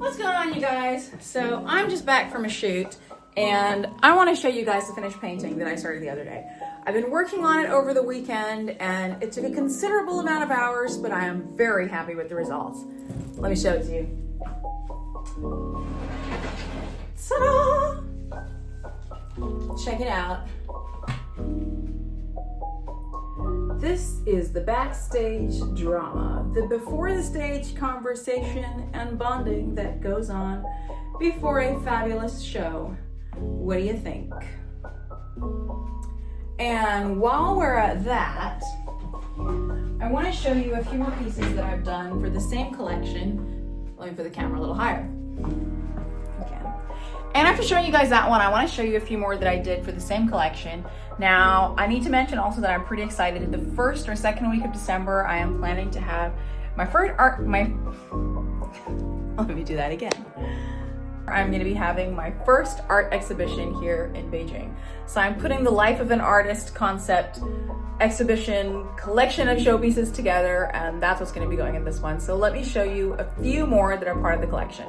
What's going on, you guys? So I'm just back from a shoot and I want to show you guys the finished painting that I started the other day. I've been working on it over the weekend and it took a considerable amount of hours, but I am very happy with the results. Let me show it to you. Ta-da! Check it out. This is the backstage drama, the before the stage conversation and bonding that goes on before a fabulous show. What do you think? And while we're at that, I want to show you a few more pieces that I've done for the same collection. Let me put the camera a little higher. Okay. And after showing you guys that one, I want to show you a few more that I did for the same collection. Now, I need to mention also that I'm pretty excited. In the first or second week of December, I am planning to have my first let me do that again. I'm going to be having my first art exhibition here in Beijing. So I'm putting the life of an artist concept exhibition collection of showpieces together, and that's what's going to be going in this one. So let me show you a few more that are part of the collection.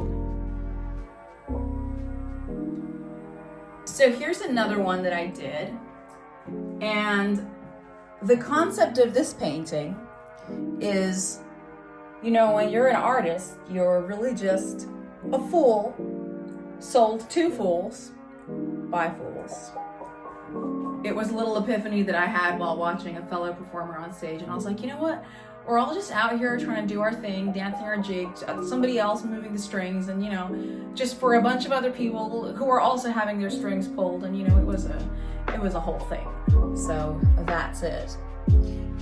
So here's another one that I did. And the concept of this painting is, you know, when you're an artist, you're really just a fool sold to fools by fools. It was a little epiphany that I had while watching a fellow performer on stage, and I was like, you know what? We're all just out here trying to do our thing, dancing our jigs, somebody else moving the strings, and you know, just for a bunch of other people who are also having their strings pulled, and you know, it was a whole thing. So that's it.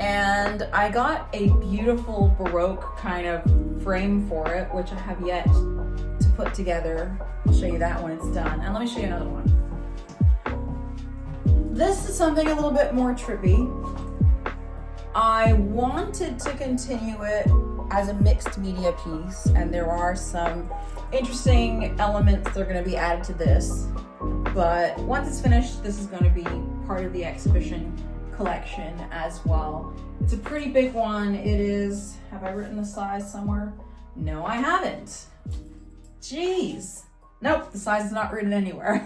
And I got a beautiful Baroque kind of frame for it, which I have yet to put together. I'll show you that when it's done. And let me show you another one. This is something a little bit more trippy. I wanted to continue it as a mixed media piece, and there are some interesting elements that are going to be added to this. But once it's finished, this is going to be part of the exhibition collection as well. It's a pretty big one. It is, have I written the size somewhere? No, I haven't. Jeez. Nope, the size is not written anywhere.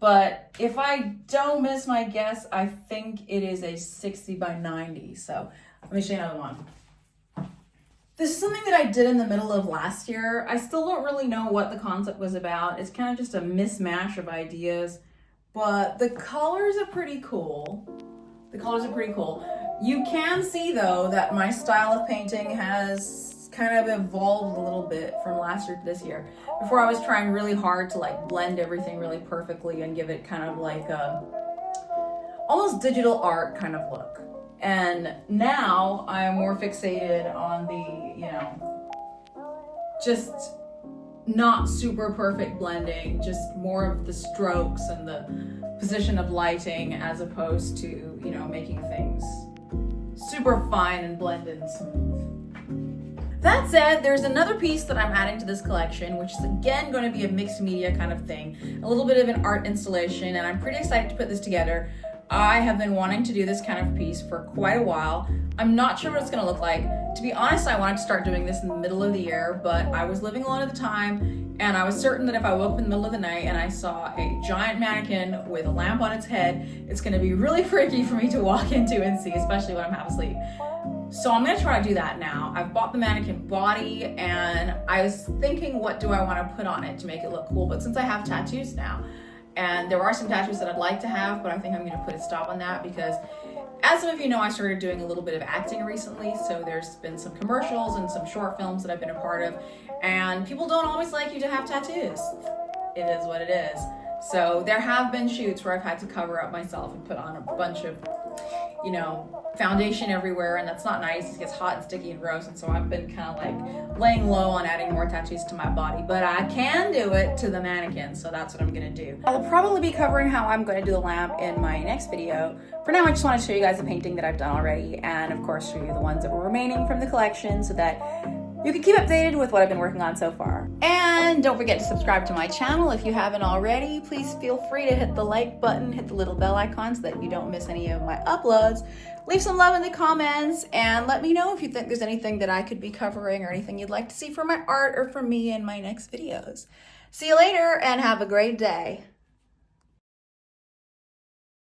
But if I don't miss my guess, I think it is a 60 by 90. So let me show you another one. This is something that I did in the middle of last year. I still don't really know what the concept was about. It's kind of just a mismatch of ideas, but the colors are pretty cool. The colors are pretty cool. You can see though that my style of painting has kind of evolved a little bit from last year to this year. Before I was trying really hard to like blend everything really perfectly and give it kind of like a almost digital art kind of look. And now I'm more fixated on the, you know, just not super perfect blending, just more of the strokes and the position of lighting as opposed to, you know, making things super fine and blended and smooth. That said, there's another piece that I'm adding to this collection, which is again going to be a mixed media kind of thing, a little bit of an art installation, and I'm pretty excited to put this together. I have been wanting to do this kind of piece for quite a while. I'm not sure what it's going to look like. To be honest, I wanted to start doing this in the middle of the year, but I was living alone at the time, and I was certain that if I woke up in the middle of the night and I saw a giant mannequin with a lamp on its head, it's going to be really freaky for me to walk into and see, especially when I'm half asleep. So I'm going to try to do that now. I've bought the mannequin body, and I was thinking, what do I want to put on it to make it look cool? But since I have tattoos now, and there are some tattoos that I'd like to have, but I think I'm going to put a stop on that because, as some of you know, I started doing a little bit of acting recently, so there's been some commercials and some short films that I've been a part of, and people don't always like you to have tattoos. It is what it is. So there have been shoots where I've had to cover up myself and put on a bunch of, you know, foundation everywhere, and that's not nice. It gets hot and sticky and gross, and so I've been kind of like laying low on adding more tattoos to my body, but I can do it to the mannequin, so that's what I'm gonna do. I'll probably be covering how I'm going to do the lamp in my next video. For now, I just want to show you guys the painting that I've done already, and of course show you the ones that were remaining from the collection so that you can keep updated with what I've been working on so far. And don't forget to subscribe to my channel if you haven't already. Please feel free to hit the like button, hit the little bell icon so that you don't miss any of my uploads. Leave some love in the comments and let me know if you think there's anything that I could be covering or anything you'd like to see for my art or for me in my next videos. See you later and have a great day.